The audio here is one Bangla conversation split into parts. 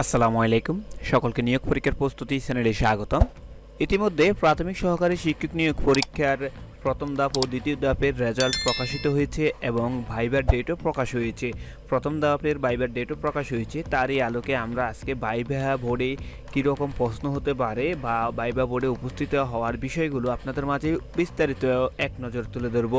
আসসালামু আলাইকুম। সকলকে নিয়োগ পরীক্ষার প্রস্তুতি চ্যানেলে স্বাগতম। ইতিমধ্যে প্রাথমিক সহকারী শিক্ষক নিয়োগ পরীক্ষার প্রথম ধাপ ও দ্বিতীয় ধাপের রেজাল্ট প্রকাশিত হয়েছে এবং ভাইবার ডেটও প্রকাশ হয়েছে। প্রথম ধাপের ভাইবার ডেটও প্রকাশ হয়েছে। তারই আলোকে আমরা আজকে ভাইভা বোর্ডে কীরকম প্রশ্ন হতে পারে বা ভাইভা বোর্ডে উপস্থিত হওয়ার বিষয়গুলো আপনাদের মাঝে বিস্তারিত এক নজর তুলে ধরব।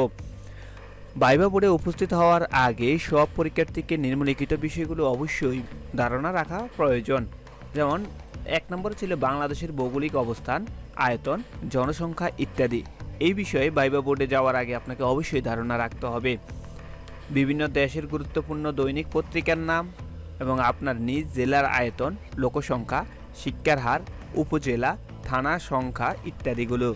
ভাইভা বোর্ডে উপস্থিত হওয়ার আগে সব পরীক্ষার্থীকে নিম্নলিখিত বিষয়গুলো অবশ্যই ধারণা রাখা প্রয়োজন। যেমন ১ নম্বরে ছিল বাংলাদেশের ভৌগোলিক অবস্থান, আয়তন, জনসংখ্যা ইত্যাদি। এই বিষয়ে ভাইভা বোর্ডে যাওয়ার আগে আপনাকে অবশ্যই ধারণা রাখতে হবে। বিভিন্ন দেশের গুরুত্বপূর্ণ দৈনিক পত্রিকার নাম এবং আপনার নিজ জেলার আয়তন, লোকসংখ্যা, শিক্ষার হার, উপজেলা, থানা সংখ্যা ইত্যাদিগুলো।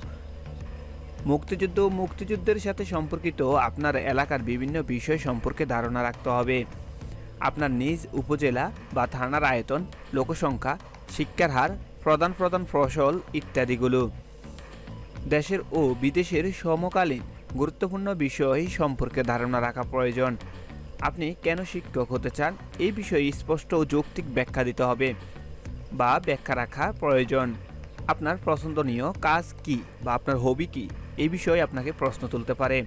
মুক্তিযুদ্ধ ও মুক্তিযুদ্ধের সাথে সম্পর্কিত আপনার এলাকার বিভিন্ন বিষয় সম্পর্কে ধারণা রাখতে হবে। আপনার নিজ উপজেলা বা থানার আয়তন, লোকসংখ্যা, শিক্ষার হার, প্রধান প্রধান ফসল ইত্যাদিগুলো। দেশের ও বিদেশের সমকালীন গুরুত্বপূর্ণ বিষয় সম্পর্কে ধারণা রাখা প্রয়োজন। আপনি কেন শিক্ষক হতে চান এই বিষয়ে স্পষ্ট ও যৌক্তিক ব্যাখ্যা দিতে হবে বা ব্যাখ্যা রাখা প্রয়োজন। আপনার পছন্দনীয় কাজ কি বা আপনার হবি কি এই বিষয়ে আপনাকে প্রশ্ন তুলতে পারে।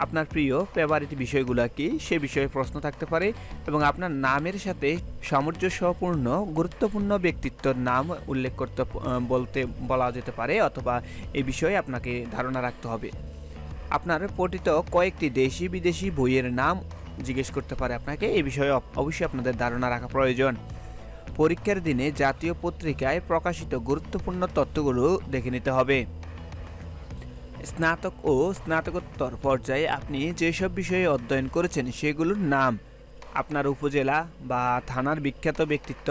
আপনার প্রিয় ফেভারিট বিষয়গুলো কি সে বিষয়ে প্রশ্ন থাকতে পারে এবং আপনার নামের সাথে সামঞ্জস্যপূর্ণ গুরুত্বপূর্ণ ব্যক্তিত্বের নাম উল্লেখ করতে বলা যেতে পারে অথবা এই বিষয়ে আপনাকে ধারণা রাখতে হবে। আপনার পঠিত কয়েকটি দেশি বিদেশি বইয়ের নাম জিজ্ঞেস করতে পারে আপনাকে। এই বিষয়ে অবশ্যই আপনাদের ধারণা রাখা প্রয়োজন। পরীক্ষার দিনে জাতীয় পত্রিকায় প্রকাশিত গুরুত্বপূর্ণ তথ্যগুলো দেখে নিতে হবে। স্নাতক ও স্নাতকোত্তর পর্যায়ে আপনি যেসব বিষয়ে অধ্যয়ন করেছেন সেগুলোর নাম, আপনার উপজেলা বা থানার বিখ্যাত ব্যক্তিত্ব,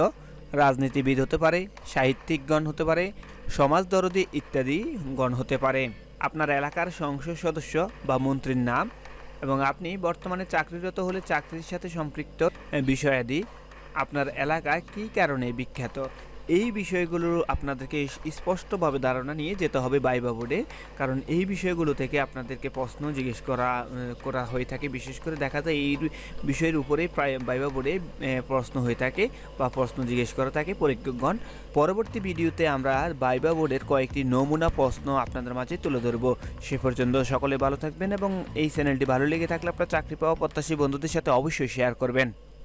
রাজনীতিবিদ হতে পারে, সাহিত্যিকগণ হতে পারে, সমাজদরদী ইত্যাদি গণ হতে পারে, আপনার এলাকার সংসদ সদস্য বা মন্ত্রীর নাম এবং আপনি বর্তমানে চাকরিরত হলে চাকরির সাথে সম্পৃক্ত বিষয়াদি, আপনার এলাকায় কী কারণে বিখ্যাত এই বিষয়গুলো আপনাদেরকে স্পষ্টভাবে ধারণা নিয়ে যেতে হবে ভাইভা বোর্ডে। কারণ এই বিষয়গুলো থেকে আপনাদেরকে প্রশ্ন জিজ্ঞেস করা হয়ে থাকে। বিশেষ করে দেখা যায় এই বিষয়ের উপরেই প্রায় ভাইভা বোর্ডে প্রশ্ন হয়ে থাকে বা প্রশ্ন জিজ্ঞেস করা থাকে পরীক্ষকগণ। পরবর্তী ভিডিওতে আমরা ভাইভা বোর্ডের কয়েকটি নমুনা প্রশ্ন আপনাদের মাঝে তুলে ধরব। সে পর্যন্ত সকলে ভালো থাকবেন এবং এই চ্যানেলটি ভালো লেগে থাকলে আপনার চাকরি পাওয়া প্রত্যাশী বন্ধুদের সাথে অবশ্যই শেয়ার করবেন।